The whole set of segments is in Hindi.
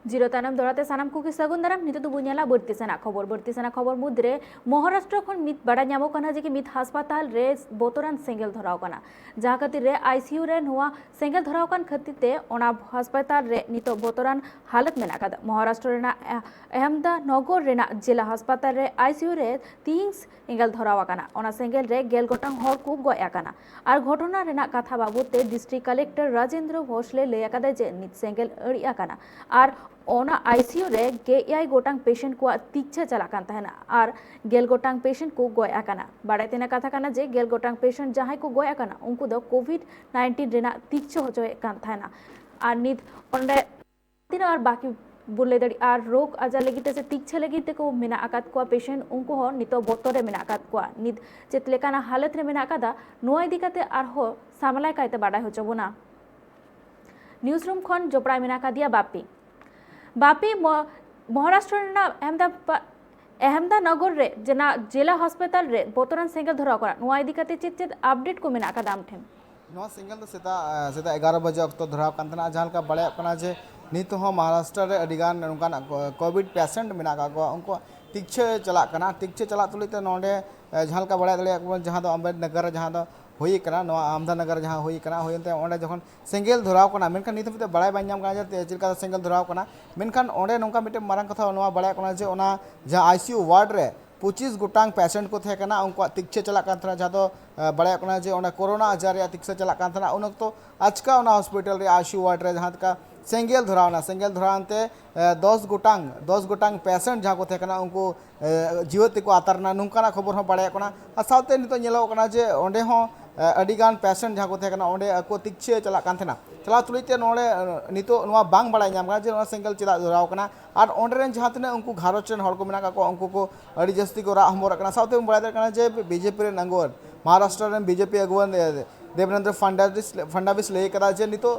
जीरो तानम दौड़ाते सानाम को सगुन दाराम नित तो बुझेला बढ़ती सेना खबर मुद्रे महाराष्ट्र खन मित बड़ा नामो कना जे कि मित हासपाताल रे बोतरान सेंगेल धराव कना जहाँ खातिर रे आईसीयू रे नोआ सेंगेल धराव कन खातिर ते ओना हासपाताल रे नित बोतरान हालत मेना कदा महाराष्ट्र रेना अहमदानगर रेना जिला हासपाताल रे आईसीयू रे 3 सेंगेल धराव कना ओना सेंगेल रे गेल गोटांग हर को गय कना और घटना रेना कथा बाबूते डिस्ट्रिक्ट कलेक्टर राजेंद्र घोषले लय कदा जे नित सेंगेल अड़ी कना और ओना आईसीयू रे गेआई गोटांग पेशेंट को तीक्षा चलाकान तहना और गेल गोटांग पेशेंट को गय आकाना बाड़ाय तेना कथा काना जे गेल गोटांग पेशेंट जहां को गय आकाना उनको दो कोविड-19 रेना तीक्षा होचोय कान तहना और नित ओंडे तीन और बाकी बुले दड़ी और रोग आजार लगिते से तीक्षा लगिते को मेना आकात को पेशेंट उनको हो नितो बोतरे मेना आकात को नित चेतलेकाना हालत रे मेना आकादा नोआ इदिकाते आर हो सामलाय कायते बाड़ाय होचबोना न्यूज रूम खन जोपड़ा मेना का दिया बापी महाराष्ट्र अहमदानगर रे जना जिला अस्पताल रे बोतरान सेंगल धराव करा नोआ इदी काते चेत अपडेट को मेना का दाम ठेन नोआ सेंगल तो सेता 11 बजे अक्तो धराव कांतना जहां का बड़े अपना जे नित हो महाराष्ट्र रे अडिगान उनका कोविड पेशेंट मेना का उनको तीक्षे चला तुलिते नोडे जहां का बड़े दले जहां दो अम्बेडनगर जहां दो हुई कना नोआ अहमदानगर जहां हुई कना होयते ओंडे जखन सेंगेल धराव कना मेनखान नित मिते बड़ाय बाय नाम कना जे चिलका सेंगेल धराव कना मेनखान ओंडे नोंका मिते मारंग कथा नोआ बड़ाय कना जे ओना जहां आईसीयू वार्ड रे 25 गोटांग पेशेंट को थे कना उनको तीक्षे चला कान थना जहां दो बड़ाय कना जे ओना कोरोना आजार या तीक्षे चला कान थना उन तो आजका ओना हॉस्पिटल रे आईसीयू वार्ड रे जहां का सेंगेल धरावते 10 गोटांग पेशेंट जहां को थे कना उनको जीवत को आतारना नुंकाना खबर हो बड़ाय कना साउते नितो नेलो कना जे ओंडे हो अडिगान पेशेंट जहां को थे कना ओंडे को तीक्षे चला कान थना चला तुलिते नोडे नितो नोआ बांग बड़ाय नाम कना जे नोआ सेंगेल चला धराव कना और ओंडे रेन जहां तने उनको घारोच रेन हड़ को मेना का उनको को अड़ी जस्ती को रा हमर कना साउते बड़ाय कना जे बीजेपी रे नंगोर महाराष्ट्र रे बीजेपी अगुवन देवेंद्र फडणवीस लय कदा जे नितो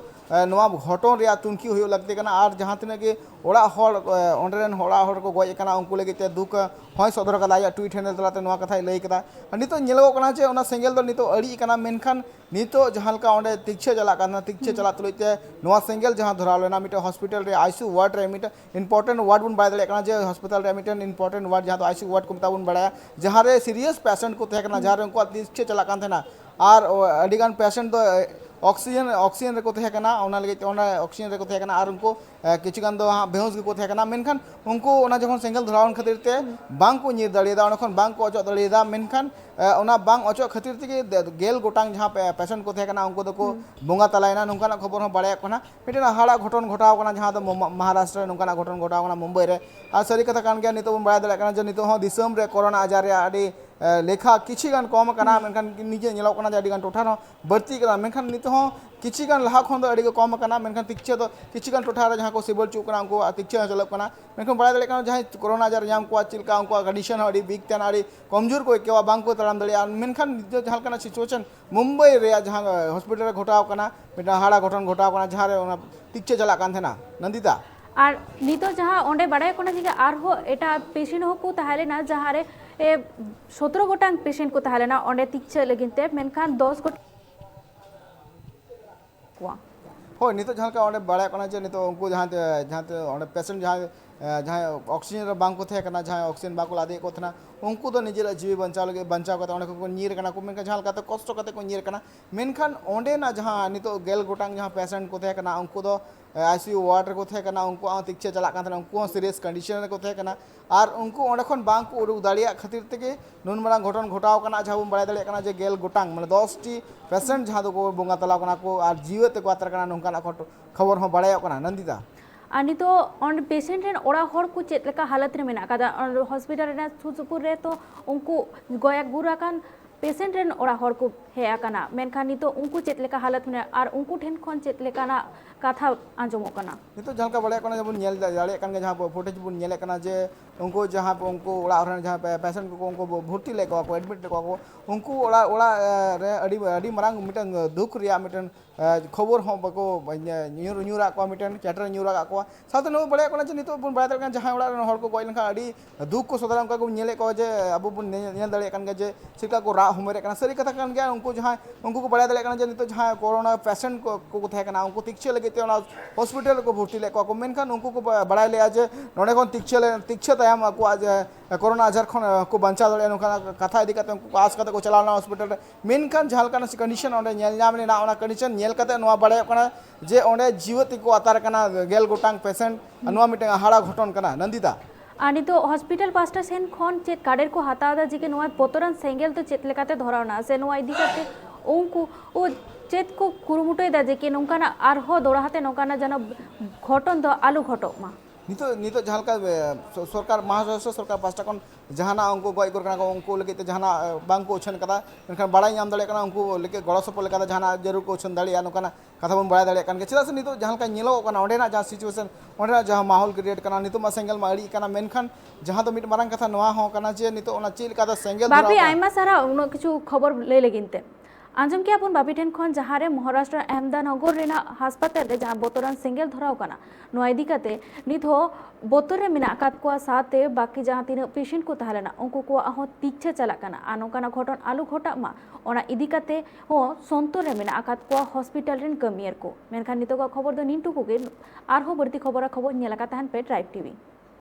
नोआ घटन रे तुनखी हुयो लगते कना और जहां तने के ओड़ा हड़ ओंडे रेन होड़ा हड़ को गय कना उनको लगिते दुख होय सदर कदा या ट्वीट हैंडल तलाते नोआ कथा लय कदा नितो नेलो कना जे ओना सेंगेल दो नितो अड़ी कना मेनखान नितो जहां का ओंडे तीक्षे चला तुलिते नोआ सेंगेल जहां धराव लेना मिटे हॉस्पिटल रे आईसीयू वार्ड रे मिटे इंपोर्टेंट वार्ड बुन बाय दले कना जे हॉस्पिटल रे मिटे इंपोर्टेंट वार्ड जहां तो आईसीयू वार्ड को मिता बुन बड़ाया जहां रे सीरियस पेशेंट को थे कना जहां रे उनको तीक्षे चला कान थना और अडिगान पेशेंट दो ऑक्सीजन रे को थे कना ओना लगे ओना ऑक्सीजन रे को थे कना और उनको किछुगान दो बेहोश को थे कना मेनखान उनको ओना जखन सेंगल धरावन खातिर ते बांग को निर दड़िदा ओना खन बांग को अचो दड़िदा मेनखान ओना बांग अचो खातिर ते गेल गोटांग जहां पेशेंट को थे कना उनको दो को बोंगा तलायना नुंकाना खबर हो बड़ाय कना मिटेन हाड़ा घटन घटाव कना जहां दो महाराष्ट्र नुंकाना घटन घटाव कना मुंबई रे आ सरी कथा कान गया नितो बड़ाय दले कना जे नितो हो दिसम रे कोरोना आजार रे आडी लेखा किछिगान कम कना मेनखान निजे नेलो कना जे आडीगान टोठा नो बढ़ती कना मेनखान नितो हो किछिगान लहा खन दो आडी कम कना मेनखान तीक्षे दो किछिगान टोठा रे जहां को सिबल चुक कना उनको तीक्षे चलप कना मेनखान बड़ाय दले कना जहां कोरोना आजार जाम को चिलका उनको कंडीशन आडी वीक तेन आडी कमजोर को केवा बांग को तराम दले मेनखान जहां कना सिचुएशन मुंबई रे जहां हॉस्पिटल रे घटाव कना मेटा हाड़ा घटन घटाव कना जहां रे ओना तीक्षे चला कान थेना नंदिता और नितो जहां ओंडे बड़ाय कोना जे आर हो एटा पेशेंट हो को ताहले ना जहां रे 17 गोटांग पेशेंट को ताहले ना ओंडे तीक्षे लगिनते मेनखान 10 गोट हो नितो जहां का ओंडे बड़ाय कोना जे नितो उनको जहां ओंडे पेशेंट जहां ऑक्सीजन रे बांग को थे कना जहां ऑक्सीजन बाको लादे को थना उनको तो निजे जीवी बंचाव कते ओंडे को नीर कना को मेनका जहां कते कष्ट कते को नीर कना मेनखान ओंडे ना जहां नितो गेल गोटांग जहां पेशेंट को थे कना उनको दो आईसीयू वार्ड रे को थे कना उनको तीक्षे चला कान उनको सीरियस कंडीशन रे को थे कना और उनको ओंडे खन बांग को उडुक दाड़िया खातिर तेगे नुन मारांग घटन घटाव कना जहां बड़ाय दले कना जे गेल गोटांग माने 10 टी पेशेंट जहां दो को बोंगा तलाव कना को और जीवत को आतर कना नोंका ना खबर हो बड़ाय कना नंदिता आनी तो ऑन पेशेंट रेन ओड़ा हड़ को चेत लेका हालत रे मेना कदा हॉस्पिटल रे सुसुपुर रे तो उनको गोया गुराकान पेशेंट रेन ओड़ा हड़ को हे आकाना मेनखान नी तो उनको चेत लेका हालत में और उनको ठेन खन चेत लेका ना कथा आंजमो कना नितो जहां का बड़े कना जब नेल दाड़े कन जहां फुटेज बुन नेले कना जे उनको जहां उनको ओड़ा रे जहां पेशेंट को उनको भर्ती ले को एडमिट ले को उनको ओड़ा रे अडी मारांग मिटन दुख रिया मिटन खबर हम बको न्यूरा को मिटन चैटर न्यूरा को साथ नो बड़े को जे नितो बुन बड़ाय दरकान जहां ओड़ा हर को गय लखा अडी दुख को सदरा उनका को नेले को जे अबु बुन नेल दड़े कान जे सिका को रा हुमरे कान सरी कथा कान गया उनको जहां उनको को बड़ाय दड़े कान जे नितो जहां कोरोना पेशेंट को थे काना उनको तिक्छे लगे ते हॉस्पिटल को भर्ती ले को मेनखान उनको को बड़ाय ले आज नोडे कोन तिक्छे तायम को आज कोरोना आजार खन को बंचा दड़े नुका कथा इदी कते उनको आस कते को चलाना हॉस्पिटल मेनखान जहां कान कंडीशन ओंडे नेल नाम ने ना कंडीशन नेल कते नोआ बड़ाय काना जे ओंडे जीवती को अतार काना गेल गोटांग पेशेंट नोआ मिटे हाड़ा घटन काना नंदिता आनी तो हॉस्पिटल पास्टा सेन खन चेत काडेर को हतादा जी के नोआ बोतरान सेंगेल तो चेत लेकाते धरावना से नोआ इदी कते उनको ओ चेत को कुरुमुटोय दा जे के नोंकाना आरहो दोड़ाते नोंकाना जन घटन दो आलू घटो मा नितो नितो जहां का सरकार महाराष्ट्र सरकार पास्टा कोन जहाना उनको गय कर को उनको लगे जहाना बांग को उछन कदा एनखान बड़ाई नाम दड़े कना उनको लगे गड़ो सपो लेका जहाना जरूर को उछन दड़िया नोकाना कथा बन बड़ाई दड़े कान चेदा से नितो जहां का नेलो कना ओंडेना जहां सिचुएशन ओंडेना जहां माहौल क्रिएट कना नितो मा सेंगल मा अड़ी कना मेनखान जहां तो मिट मारंग कथा नोआ हो कना जे नितो ओना चील का सेंगल बापी आइमा सारा उनो किछु खबर ले लेगिनते आंजम के अपन बापी ठेन खन जहां रे महाराष्ट्र अहमदानगर रेना हासपाताल रे जहां बोतरान सेंगेल धराव कना नोआ इदी कते नित हो बोतर रे मिना कात को साथे बाकी जहां तीन पेशेंट को तहलेना उनको को हो तिक्छे चला कना आनो कना घटन आलू घटा मा ओना इदी कते हो संतो रे मिना कात को हॉस्पिटल रेन कमियर को मेनखान नितो को खबर दो निंटू को गे आर हो बर्ती खबर नेला का तहन पे ड्राइव टीवी।